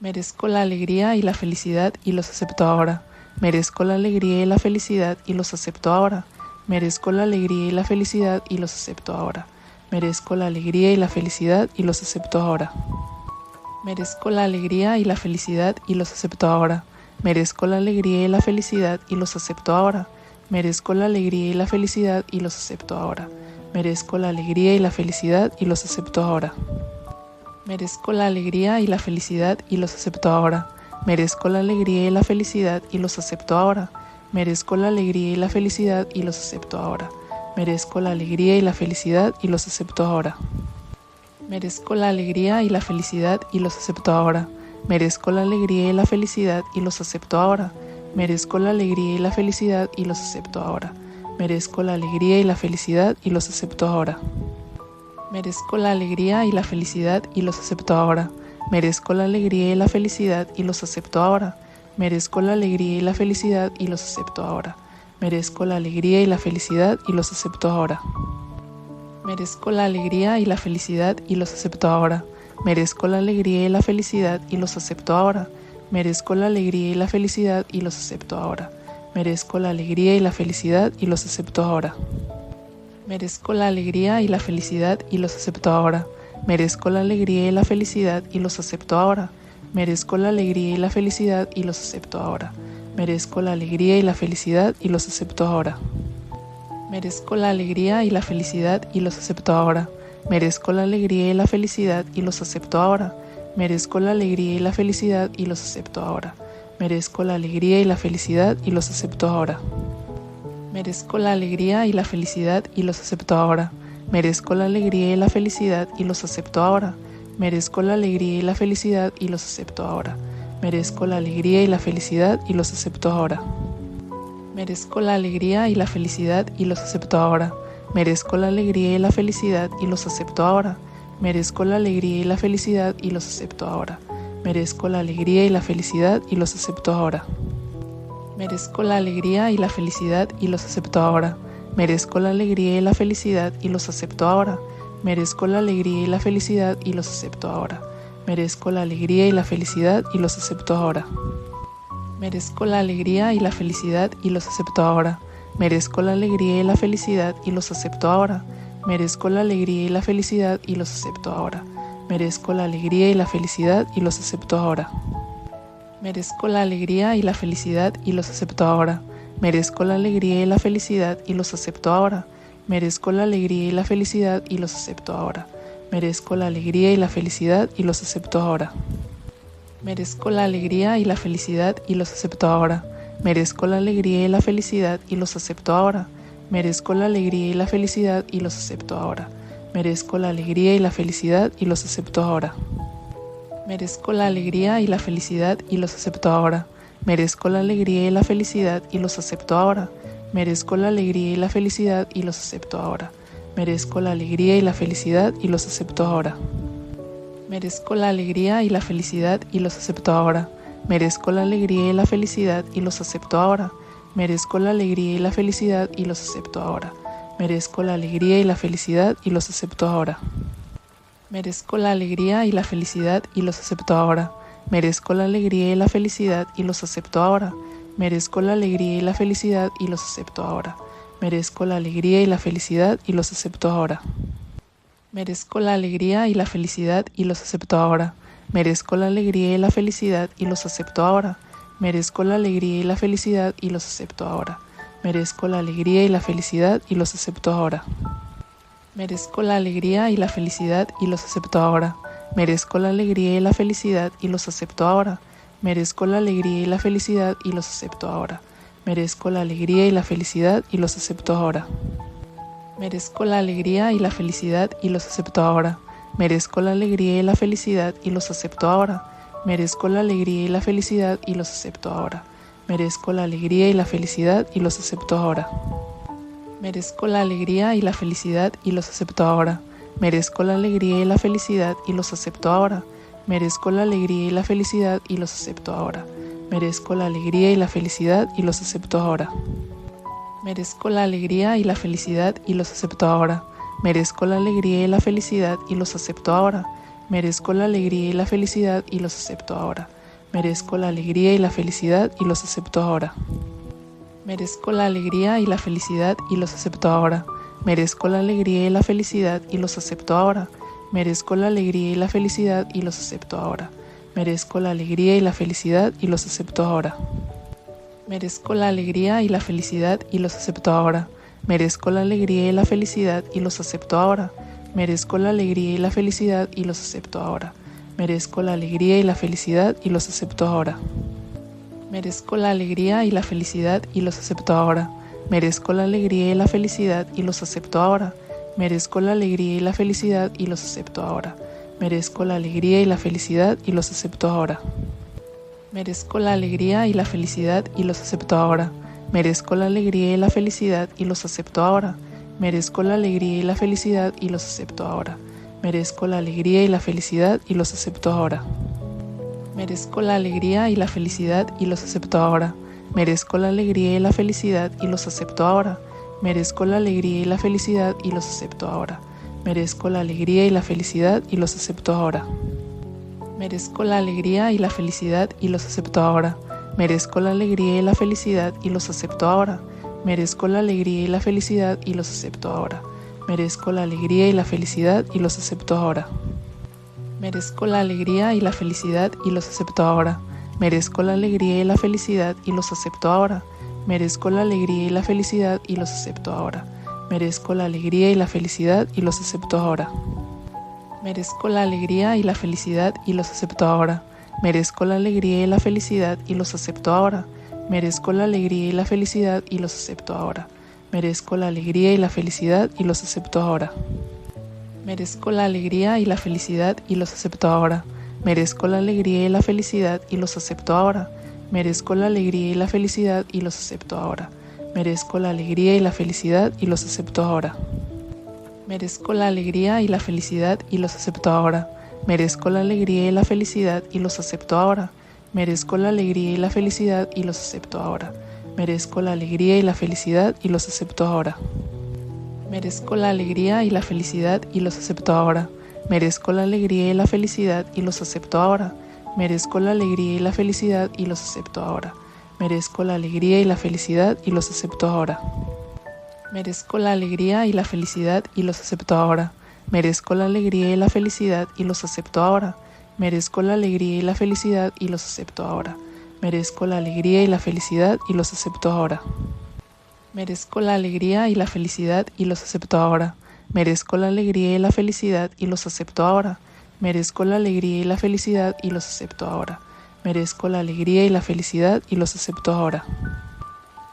Merezco la alegría y la felicidad y los acepto ahora. Merezco la alegría y la felicidad y los acepto ahora. Merezco la alegría y la felicidad y los acepto ahora. Merezco la alegría y la felicidad y los acepto ahora. Merezco la alegría y la felicidad y los acepto ahora. Merezco la alegría y la felicidad y los acepto ahora. Merezco la alegría y la felicidad y los acepto ahora. Merezco la alegría y la felicidad y los acepto ahora. Merezco la alegría y la felicidad y los acepto ahora. Merezco la alegría y la felicidad y los acepto ahora. Merezco la alegría y la felicidad y los acepto ahora. Merezco la alegría y la felicidad y los acepto ahora. Merezco la alegría y la felicidad y los acepto ahora. Merezco la alegría y la felicidad y los acepto ahora. Merezco la alegría y la felicidad y los acepto ahora. Merezco la alegría y la felicidad y los acepto ahora. Merezco la alegría y la felicidad y los acepto ahora. Merezco la alegría y la felicidad y los acepto ahora. Merezco la alegría y la felicidad y los acepto ahora. Merezco la alegría y la felicidad y los acepto ahora. Merezco la alegría y la felicidad y los acepto ahora. Merezco la alegría y la felicidad y los acepto ahora. Merezco la alegría y la felicidad y los acepto ahora. Merezco la alegría y la felicidad y los acepto ahora. Merezco la alegría y la felicidad y los acepto ahora. Merezco la alegría y la felicidad y los acepto ahora. Merezco la alegría y la felicidad y los acepto ahora. Merezco la alegría y la felicidad y los acepto ahora. Merezco la alegría y la felicidad y los acepto ahora. Merezco la alegría y la felicidad y los acepto ahora. Merezco la alegría y la felicidad y los acepto ahora. Merezco la alegría y la felicidad y los acepto ahora. Merezco la alegría y la felicidad y los acepto ahora. Merezco la alegría y la felicidad y los acepto ahora. Merezco la alegría y la felicidad y los acepto ahora. Merezco la alegría y la felicidad y los acepto ahora. Merezco la alegría y la felicidad y los acepto ahora. Merezco la alegría y la felicidad y los acepto ahora. Merezco la alegría y la felicidad y los acepto ahora. Merezco la alegría y la felicidad y los acepto ahora. Merezco la alegría y la felicidad y los acepto ahora. Merezco la alegría y la felicidad y los acepto ahora. Merezco la alegría y la felicidad y los acepto ahora. Merezco la alegría y la felicidad y los acepto ahora. Merezco la alegría y la felicidad y los acepto ahora. Merezco la alegría y la felicidad y los acepto ahora. Merezco la alegría y la felicidad y los acepto ahora. Merezco la alegría y la felicidad y los acepto ahora. Merezco la alegría y la felicidad y los acepto ahora. Merezco la alegría y la felicidad y los acepto ahora. Merezco la alegría y la felicidad y los acepto ahora. Merezco la alegría y la felicidad y los acepto ahora. Merezco la alegría y la felicidad y los acepto ahora. Merezco la alegría y la felicidad y los acepto ahora. Merezco la alegría y la felicidad y los acepto ahora. Merezco la alegría y la felicidad y los acepto ahora. Merezco la alegría y la felicidad y los acepto ahora. Merezco la alegría y la felicidad y los acepto ahora. Merezco la alegría y la felicidad y los acepto ahora. Merezco la alegría y la felicidad y los acepto ahora. Merezco la alegría y la felicidad y los acepto ahora. Merezco la alegría y la felicidad y los acepto ahora. Merezco la alegría y la felicidad y los acepto ahora. Merezco la alegría y la felicidad y los acepto ahora. Merezco la alegría y la felicidad y los acepto ahora. Merezco la alegría y la felicidad y los acepto ahora. Merezco la alegría y la felicidad y los acepto ahora. Merezco la alegría y la felicidad y los acepto ahora. Merezco la alegría y la felicidad y los acepto ahora. Merezco la alegría y la felicidad y los acepto ahora. Merezco la alegría y la felicidad y los acepto ahora. Merezco la alegría y la felicidad y los acepto ahora. Merezco la alegría y la felicidad y los acepto ahora. Merezco la alegría y la felicidad y los acepto ahora. Merezco la alegría y la felicidad y los acepto ahora. Merezco la alegría y la felicidad y los acepto ahora. Merezco la alegría y la felicidad y los acepto ahora. Merezco la alegría y la felicidad y los acepto ahora. Merezco la alegría y la felicidad y los acepto ahora. Merezco la alegría y la felicidad y los acepto ahora. Merezco la alegría y la felicidad y los acepto ahora. Merezco la alegría y la felicidad y los acepto ahora. Merezco la alegría y la felicidad y los acepto ahora. Merezco la alegría y la felicidad y los acepto ahora. Merezco la alegría y la felicidad y los acepto ahora. Merezco la alegría y la felicidad y los acepto ahora. Merezco la alegría y la felicidad y los acepto ahora. Merezco la alegría y la felicidad y los acepto ahora. Merezco la alegría y la felicidad y los acepto ahora. Merezco la alegría y la felicidad y los acepto ahora. Merezco la alegría y la felicidad y los acepto ahora. Merezco la alegría y la felicidad y los acepto ahora. Merezco la alegría y la felicidad y los acepto ahora. Merezco la alegría y la felicidad y los acepto ahora. Merezco la alegría y la felicidad y los acepto ahora. Merezco la alegría y la felicidad y los acepto ahora. Merezco la alegría y la felicidad y los acepto ahora. Merezco la alegría y la felicidad y los acepto ahora. Merezco la alegría y la felicidad y los acepto ahora. Merezco la alegría y la felicidad y los acepto ahora. Merezco la alegría y la felicidad y los acepto ahora. Merezco la alegría y la felicidad y los acepto ahora. Merezco la alegría y la felicidad y los acepto ahora. Merezco la alegría y la felicidad y los acepto ahora. Merezco la alegría y la felicidad y los acepto ahora. Merezco la alegría y la felicidad y los acepto ahora. Merezco la alegría y la felicidad y los acepto ahora. Merezco la alegría y la felicidad y los acepto ahora. Merezco la alegría y la felicidad y los acepto ahora. Merezco la alegría y la felicidad y los acepto ahora. Merezco la alegría y la felicidad y los acepto ahora. Merezco la alegría y la felicidad y los acepto ahora. Merezco la alegría y la felicidad y los acepto ahora. Merezco la alegría y la felicidad y los acepto ahora. Merezco la alegría y la felicidad y los acepto ahora. Merezco la alegría y la felicidad y los acepto ahora. Merezco la alegría y la felicidad y los acepto ahora. Merezco la alegría y la felicidad y los acepto ahora. Merezco la alegría y la felicidad y los acepto ahora. Merezco la alegría y la felicidad y los acepto ahora. Merezco la alegría y la felicidad y los acepto ahora. Merezco la alegría y la felicidad y los acepto ahora. Merezco la alegría y la felicidad y los acepto ahora. Merezco la alegría y la felicidad y los acepto ahora. Merezco la alegría y la felicidad y los acepto ahora. Merezco la alegría y la felicidad y los acepto ahora. Merezco la alegría y la felicidad y los acepto ahora. Merezco la alegría y la felicidad y los acepto ahora. Merezco la alegría y la felicidad y los acepto ahora. Merezco la alegría y la felicidad y los acepto ahora. Merezco la alegría y la felicidad y los acepto ahora. Merezco la alegría y la felicidad y los acepto ahora. Merezco la alegría y la felicidad y los acepto ahora. Merezco la alegría y la felicidad y los acepto ahora. Merezco la alegría y la felicidad y los acepto ahora. Merezco la alegría y la felicidad y los acepto ahora. Merezco la alegría y la felicidad y los acepto ahora. Merezco la alegría y la felicidad y los acepto ahora. Merezco la alegría y la felicidad y los acepto ahora. Merezco la alegría y la felicidad y los acepto ahora. Merezco la alegría y la felicidad y los acepto ahora.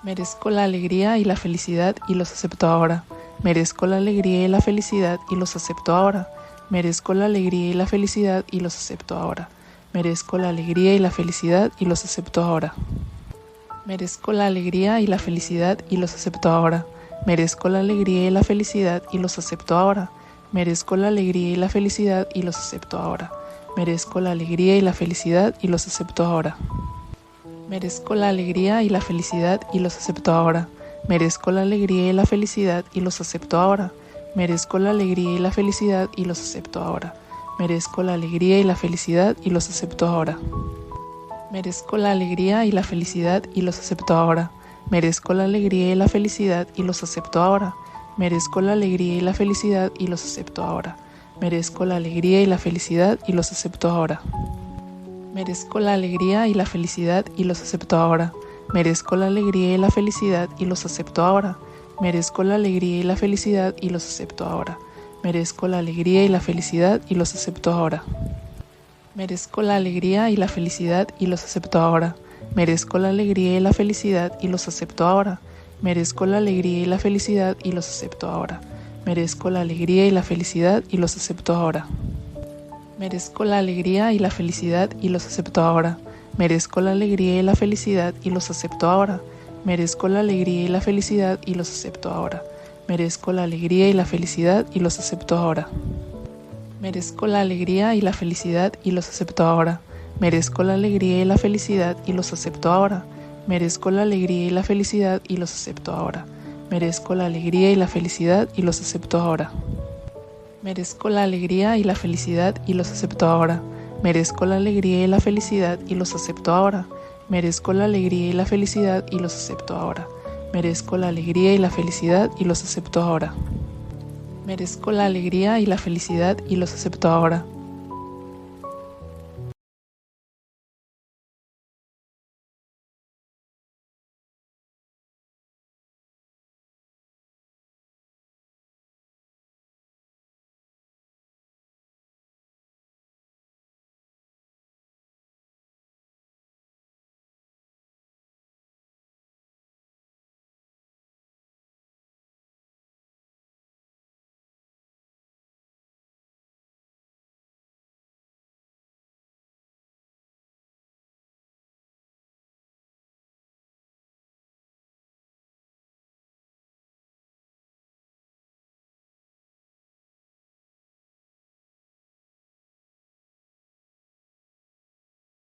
Merezco la alegría y la felicidad y los acepto ahora. Merezco la alegría y la felicidad y los acepto ahora. Merezco la alegría y la felicidad y los acepto ahora. Merezco la alegría y la felicidad y los acepto ahora. Merezco la alegría y la felicidad y los acepto ahora. Merezco la alegría y la felicidad y los acepto ahora. Merezco la alegría y la felicidad y los acepto ahora. Merezco la alegría y la felicidad y los acepto ahora. Merezco la alegría y la felicidad y los acepto ahora. Merezco la alegría y la felicidad y los acepto ahora. Merezco la alegría y la felicidad y los acepto ahora. Merezco la alegría y la felicidad y los acepto ahora. Merezco la alegría y la felicidad y los acepto ahora. Merezco la alegría y la felicidad y los acepto ahora. Merezco la alegría y la felicidad y los acepto ahora. Merezco la alegría y la felicidad y los acepto ahora. Merezco la alegría y la felicidad y los acepto ahora. Merezco la alegría y la felicidad y los acepto ahora. Merezco la alegría y la felicidad y los acepto ahora. Merezco la alegría y la felicidad y los acepto ahora. Merezco la alegría y la felicidad y los acepto ahora. Merezco la alegría y la felicidad y los acepto ahora. Merezco la alegría y la felicidad y los acepto ahora. Merezco la alegría y la felicidad y los acepto ahora. Merezco la alegría y la felicidad y los acepto ahora. Merezco la alegría y la felicidad y los acepto ahora. Merezco la alegría y la felicidad y los acepto ahora. Merezco la alegría y la felicidad y los acepto ahora. Merezco la alegría y la felicidad y los acepto ahora. Merezco la alegría y la felicidad y los acepto ahora. Merezco la alegría y la felicidad y los acepto ahora. Merezco la alegría y la felicidad y los acepto ahora. Merezco la alegría y la felicidad y los acepto ahora. Merezco la alegría y la felicidad y los acepto ahora. Merezco la alegría y la felicidad y los acepto ahora. Merezco la alegría y la felicidad y los acepto ahora.